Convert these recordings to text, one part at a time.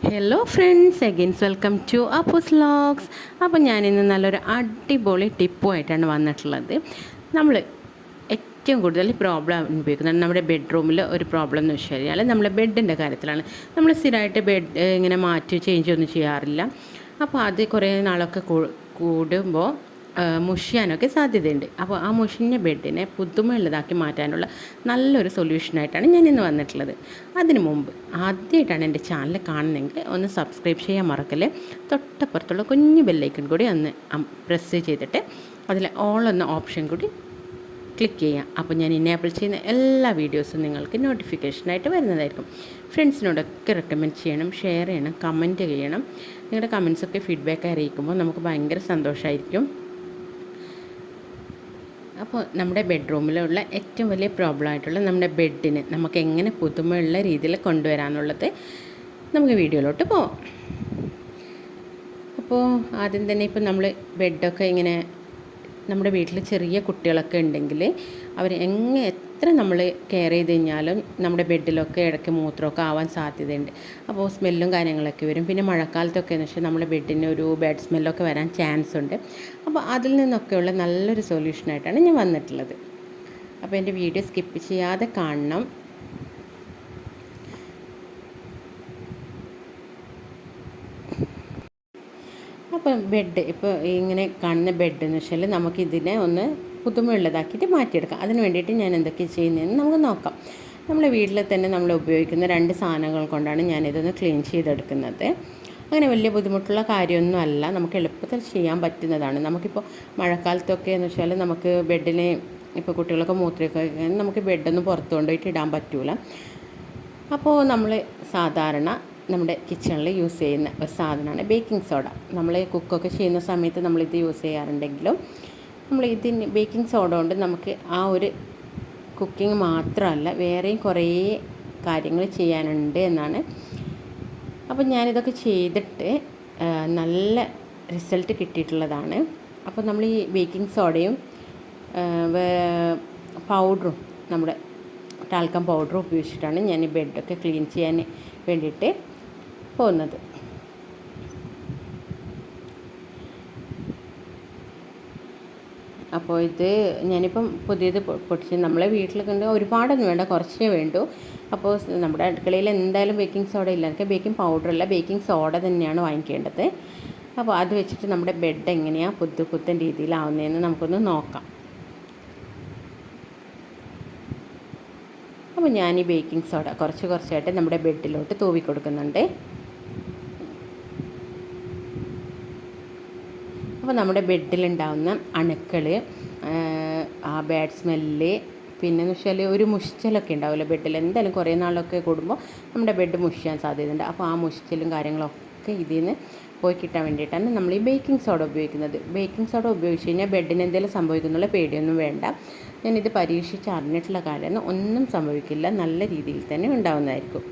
Hello friends, again welcome to Appus vlogs. അപ്പോൾ ഞാനിന്ന് നല്ലൊരു അടിപൊളി ടിപ്പുമായിട്ടാണ് വന്നിട്ടുള്ളത്. നമ്മൾ ഏറ്റവും കൂടുതൽ പ്രോബ്ലം അനുഭവിക്കുന്നത് നമ്മുടെ ബെഡ്റൂമിൽ ഒരു പ്രോബ്ലം എന്ന് വെച്ച് കഴിഞ്ഞാൽ നമ്മളെ ബെഡിൻ്റെ കാര്യത്തിലാണ്. നമ്മൾ സ്ഥിരമായിട്ട് ബെഡ് ഇങ്ങനെ മാറ്റി ചേഞ്ച് ഒന്നും ചെയ്യാറില്ല. അപ്പോൾ അത് കുറേ നാളൊക്കെ കൂടുമ്പോൾ മുഷിയാനൊക്കെ സാധ്യതയുണ്ട്. അപ്പോൾ ആ മുഷിഞ്ഞ ബെഡിനെ പുതുമയുള്ളതാക്കി മാറ്റാനുള്ള നല്ലൊരു സൊല്യൂഷനായിട്ടാണ് ഞാൻ ഇന്ന് വന്നിട്ടുള്ളത്. അതിനു മുമ്പ് ആദ്യമായിട്ടാണ് എൻ്റെ ചാനൽ കാണുന്നതെങ്കിൽ ഒന്ന് സബ്സ്ക്രൈബ് ചെയ്യാൻ മറക്കല്ലേ. തൊട്ടപ്പുറത്തുള്ള കുഞ്ഞു ബെല്ലൈക്കൺ കൂടി ഒന്ന് പ്രസ് ചെയ്തിട്ട് അതിൽ ഓൾ എന്ന ഓപ്ഷൻ കൂടി ക്ലിക്ക് ചെയ്യാം. അപ്പോൾ ഞാൻ ഇനേബിൾ ചെയ്യുന്ന എല്ലാ വീഡിയോസും നിങ്ങൾക്ക് നോട്ടിഫിക്കേഷനായിട്ട് വരുന്നതായിരിക്കും. ഫ്രണ്ട്സിനോടൊക്കെ റെക്കമെൻഡ് ചെയ്യണം, ഷെയർ ചെയ്യണം, കമൻറ്റ് ചെയ്യണം. നിങ്ങളുടെ കമൻസൊക്കെ ഫീഡ്ബാക്ക് അറിയിക്കുമ്പോൾ നമുക്ക് ഭയങ്കര സന്തോഷമായിരിക്കും. അപ്പോൾ നമ്മുടെ ബെഡ്റൂമിലുള്ള ഏറ്റവും വലിയ പ്രോബ്ലം ആയിട്ടുള്ള നമ്മുടെ ബെഡിന് നമുക്ക് എങ്ങനെ പുതുമയുള്ള രീതിയിൽ കൊണ്ടുവരാമെന്നുള്ളത് നമുക്ക് വീഡിയോയിലോട്ട് പോവാം. അപ്പോൾ ആദ്യം തന്നെ ഇപ്പോൾ നമ്മൾ ബെഡൊക്കെ ഇങ്ങനെ നമ്മുടെ വീട്ടിൽ ചെറിയ കുട്ടികളൊക്കെ ഉണ്ടെങ്കിൽ അവർ എത്ര നമ്മൾ കെയർ ചെയ്ത് കഴിഞ്ഞാലും നമ്മുടെ ബെഡിലൊക്കെ ഇടയ്ക്ക് മൂത്രമൊക്കെ ആവാൻ സാധ്യതയുണ്ട്. അപ്പോൾ സ്മെല്ലും കാര്യങ്ങളൊക്കെ വരും. പിന്നെ മഴക്കാലത്തൊക്കെ എന്ന് വെച്ചാൽ നമ്മുടെ ബെഡിന് ഒരു ബാഡ് സ്മെല്ലൊക്കെ വരാൻ ചാൻസ് ഉണ്ട്. അപ്പോൾ അതിൽ നിന്നൊക്കെയുള്ള നല്ലൊരു സൊല്യൂഷനായിട്ടാണ് ഞാൻ വന്നിട്ടുള്ളത്. അപ്പോൾ എൻ്റെ വീഡിയോ സ്കിപ്പ് ചെയ്യാതെ കാണണം. അപ്പോൾ ബെഡ് ഇപ്പോൾ ഇങ്ങനെ കാണുന്ന ബെഡ് എന്ന് വെച്ചാൽ നമുക്കിതിനെ ഒന്ന് പുതുമയുള്ളതാക്കിയിട്ട് മാറ്റിയെടുക്കാം. അതിന് വേണ്ടിയിട്ട് ഞാൻ എന്തൊക്കെയാണ് ചെയ്യുന്നതെന്ന് നമുക്ക് നോക്കാം. നമ്മുടെ വീട്ടിൽ തന്നെ നമ്മൾ ഉപയോഗിക്കുന്ന 2 സാധനങ്ങൾ കൊണ്ടാണ് ഞാനിതൊന്ന് ക്ലീൻ ചെയ്തെടുക്കുന്നത്. അങ്ങനെ വലിയ ബുദ്ധിമുട്ടുള്ള കാര്യമൊന്നും അല്ല, നമുക്ക് എളുപ്പത്തിൽ ചെയ്യാൻ പറ്റുന്നതാണ്. നമുക്കിപ്പോൾ മഴക്കാലത്തൊക്കെ എന്ന് വെച്ചാൽ നമുക്ക് ബെഡിന് ഇപ്പോൾ കുട്ടികളൊക്കെ മൂത്രമൊക്കെ നമുക്ക് ബെഡൊന്നും പുറത്ത് കൊണ്ടുപോയിട്ട് ഇടാൻ പറ്റില്ല. അപ്പോൾ നമ്മൾ സാധാരണ നമ്മുടെ കിച്ചണിൽ യൂസ് ചെയ്യുന്ന ഒരു സാധനമാണ് ബേക്കിംഗ് സോഡ. നമ്മൾ കുക്കൊക്കെ ചെയ്യുന്ന സമയത്ത് നമ്മളിത് യൂസ് ചെയ്യാറുണ്ടെങ്കിലും നമ്മൾ ഇതിന് ബേക്കിംഗ് സോഡ കൊണ്ട് നമുക്ക് ആ ഒരു കുക്കിംഗ് മാത്രമല്ല വേറെയും കുറേ കാര്യങ്ങൾ ചെയ്യാനുണ്ട് എന്നാണ്. അപ്പോൾ ഞാനിതൊക്കെ ചെയ്തിട്ട് നല്ല റിസൾട്ട് കിട്ടിയിട്ടുള്ളതാണ്. അപ്പോൾ നമ്മൾ ഈ ബേക്കിംഗ് സോഡയും പൗഡറും നമ്മുടെ ടാൽക്കം പൗഡറും ഉപയോഗിച്ചിട്ടാണ് ഞാൻ ഈ ബെഡൊക്കെ ക്ലീൻ ചെയ്യാൻ വേണ്ടിയിട്ട് പോകുന്നത്. അപ്പോൾ ഇത് ഞാനിപ്പം പുതിയത് പൊട്ടിച്ച് നമ്മളെ വീട്ടിലൊക്കെ ഉണ്ട്, ഒരുപാടൊന്നും വേണ്ട, കുറച്ചേ വേണ്ടൂ. അപ്പോൾ നമ്മുടെ അടുക്കളയിൽ എന്തായാലും ബേക്കിംഗ് സോഡ ഇല്ല, എനിക്ക് ബേക്കിംഗ് പൗഡറല്ല ബേക്കിംഗ് സോഡ തന്നെയാണ് വാങ്ങിക്കേണ്ടത്. അപ്പോൾ അത് വെച്ചിട്ട് നമ്മുടെ ബെഡ് എങ്ങനെയാണ് പുത്തൻ രീതിയിലാവുന്നതെന്ന് നമുക്കൊന്ന് നോക്കാം. അപ്പോൾ ഞാൻ ഈ ബേക്കിംഗ് സോഡ കുറച്ചായിട്ട് നമ്മുടെ ബെഡിലോട്ട് തൂവി കൊടുക്കുന്നുണ്ട്. അപ്പോൾ നമ്മുടെ ബെഡിലുണ്ടാകുന്ന അണുക്കൾ, ആ ബാഡ് സ്മെല്ല്, പിന്നെന്ന് വെച്ചാൽ ഒരു മുഷിച്ചലൊക്കെ ഉണ്ടാവില്ല ബെഡിൽ, എന്തായാലും കുറേ നാളൊക്കെ കൂടുമ്പോൾ നമ്മുടെ ബെഡ് മുഷിയാൻ സാധ്യതയുണ്ട്. അപ്പോൾ ആ മുഷിച്ചലും കാര്യങ്ങളൊക്കെ ഇതിൽ നിന്ന് പോയി കിട്ടാൻ വേണ്ടിയിട്ടാണ് നമ്മൾ ഈ ബേക്കിംഗ് സോഡ ഉപയോഗിക്കുന്നത്. ബേക്കിംഗ് സോഡ ഉപയോഗിച്ച് കഴിഞ്ഞാൽ ബെഡിന് എന്തെങ്കിലും സംഭവിക്കുന്നുള്ള പേടിയൊന്നും വേണ്ട. ഞാനിത് പരീക്ഷിച്ച് അറിഞ്ഞിട്ടുള്ള കാര്യമാണ്, ഒന്നും സംഭവിക്കില്ല, നല്ല രീതിയിൽ തന്നെ ഉണ്ടാവുന്നതായിരിക്കും.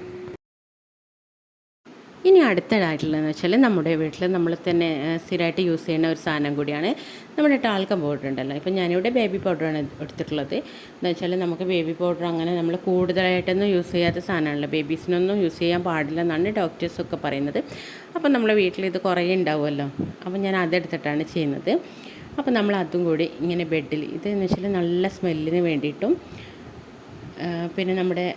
ഇനി അടുത്തതായിട്ടുള്ളതെന്ന് വെച്ചാൽ നമ്മുടെ വീട്ടിൽ നമ്മൾ തന്നെ സ്ഥിരമായിട്ട് യൂസ് ചെയ്യുന്ന ഒരു സാധനം കൂടിയാണ് നമ്മുടെ ടാൽക്കം പൗഡർ ഉണ്ടല്ലോ. ഇപ്പം ഞാനിവിടെ ബേബി പൗഡറാണ് എടുത്തിട്ടുള്ളത്. എന്ന് വെച്ചാൽ നമുക്ക് ബേബി പൗഡർ അങ്ങനെ നമ്മൾ കൂടുതലായിട്ടൊന്നും യൂസ് ചെയ്യാത്ത സാധനമാണല്ലോ, ബേബീസിനൊന്നും യൂസ് ചെയ്യാൻ പാടില്ല എന്നാണ് ഡോക്ടേഴ്സൊക്കെ പറയുന്നത്. അപ്പോൾ നമ്മളെ വീട്ടിൽ ഇത് കുറേ ഉണ്ടാവുമല്ലോ, അപ്പോൾ ഞാൻ അതെടുത്തിട്ടാണ് ചെയ്യുന്നത്. അപ്പോൾ നമ്മൾ അതും കൂടി ഇങ്ങനെ ബെഡിൽ, ഇതെന്ന് വെച്ചാൽ നല്ല സ്മെല്ലിന് വേണ്ടിയിട്ടും പിന്നെ നമ്മുടെ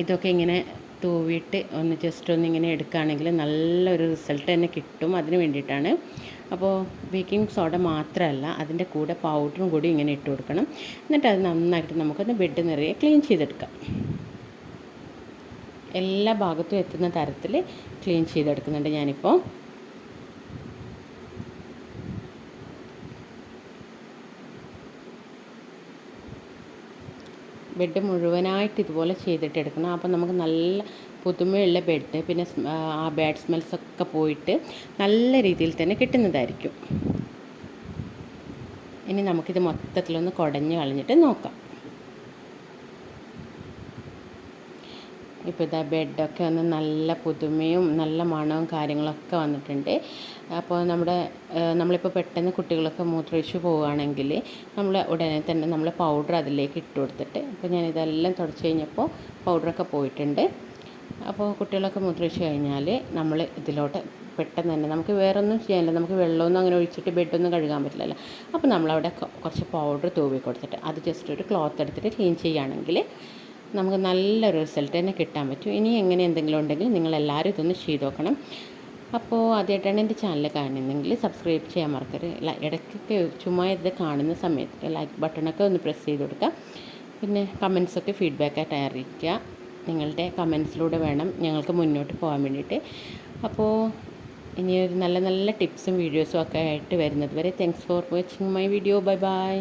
ഇതൊക്കെ ഇങ്ങനെ തൂവിയിട്ട് ഒന്ന് ജസ്റ്റ് ഒന്നിങ്ങനെ എടുക്കുകയാണെങ്കിൽ നല്ലൊരു റിസൾട്ട് തന്നെ കിട്ടും. അതിന് വേണ്ടിയിട്ടാണ്. അപ്പോൾ ബേക്കിംഗ് സോഡ മാത്രമല്ല, അതിൻ്റെ കൂടെ പൗഡറും കൂടി ഇങ്ങനെ ഇട്ട് കൊടുക്കണം. എന്നിട്ട് അത് നന്നായിട്ട് നമുക്കൊന്ന് ബെഡ് നിറയെ ക്ലീൻ ചെയ്തെടുക്കാം. എല്ലാ ഭാഗത്തും എത്തുന്ന തരത്തിൽ ക്ലീൻ ചെയ്തെടുക്കുന്നുണ്ട് ഞാനിപ്പോൾ. ബെഡ് മുഴുവനായിട്ട് ഇതുപോലെ ചെയ്തിട്ടെടുക്കണം. അപ്പോൾ നമുക്ക് നല്ല പുതുമയുള്ള ബെഡ്, പിന്നെ ആ ബാഡ് സ്മെൽസൊക്കെ പോയിട്ട് നല്ല രീതിയിൽ തന്നെ കിട്ടുന്നതായിരിക്കും. ഇനി നമുക്കിത് മൊത്തത്തിലൊന്ന് കുടഞ്ഞ് കളഞ്ഞിട്ട് നോക്കാം. ഇപ്പോൾ ഇതാ ബെഡൊക്കെ ഒന്ന് നല്ല പുതുമയും നല്ല മണവും കാര്യങ്ങളൊക്കെ വന്നിട്ടുണ്ട്. അപ്പോൾ നമ്മളിപ്പോൾ പെട്ടെന്ന് കുട്ടികളൊക്കെ മൂത്രമൊഴിച്ച് പോവുകയാണെങ്കിൽ നമ്മൾ ഉടനെ തന്നെ നമ്മൾ പൗഡർ അതിലേക്ക് ഇട്ട് കൊടുത്തിട്ട്, അപ്പോൾ ഞാനിതെല്ലാം തുടച്ച് കഴിഞ്ഞപ്പോൾ പൗഡറൊക്കെ പോയിട്ടുണ്ട്. അപ്പോൾ കുട്ടികളൊക്കെ മൂത്രമൊഴിച്ച് കഴിഞ്ഞാൽ നമ്മൾ ഇതിലോട്ട് പെട്ടെന്ന് തന്നെ നമുക്ക് വേറൊന്നും ചെയ്യാനില്ല, നമുക്ക് വെള്ളമൊന്നും അങ്ങനെ ഒഴിച്ചിട്ട് ബെഡൊന്നും കഴുകാൻ പറ്റില്ലല്ലോ. അപ്പോൾ നമ്മളവിടെ കുറച്ച് പൗഡർ തൂവി കൊടുത്തിട്ട് അത് ജസ്റ്റ് ഒരു ക്ലോത്ത് എടുത്തിട്ട് ക്ലീൻ ചെയ്യുകയാണെങ്കിൽ നമുക്ക് നല്ലൊരു റിസൾട്ട് തന്നെ കിട്ടാൻ പറ്റും. ഇനി എങ്ങനെ എന്തെങ്കിലും ഉണ്ടെങ്കിൽ നിങ്ങളെല്ലാവരും ഇതൊന്ന് ചെയ്ത് നോക്കണം. അപ്പോൾ ആദ്യമായിട്ടാണ് എൻ്റെ ചാനൽ കാണുന്നതെങ്കിൽ സബ്സ്ക്രൈബ് ചെയ്യാൻ മറക്കരുത്. ഇടയ്ക്കൊക്കെ ചുമ്മാ ഇത് കാണുന്ന സമയത്ത് ലൈക്ക് ബട്ടണൊക്കെ ഒന്ന് പ്രസ് ചെയ്ത് കൊടുക്കുക. പിന്നെ കമൻസൊക്കെ ഫീഡ്ബാക്കായിട്ട് അറിയിക്കുക. നിങ്ങളുടെ കമൻസിലൂടെ വേണം ഞങ്ങൾക്ക് മുന്നോട്ട് പോകാൻ വേണ്ടിയിട്ട്. അപ്പോൾ ഇനി ഒരു നല്ല നല്ല ടിപ്സും വീഡിയോസും ഒക്കെ ആയിട്ട് വരുന്നത് വരെ thanks for watching my video. Bye bye.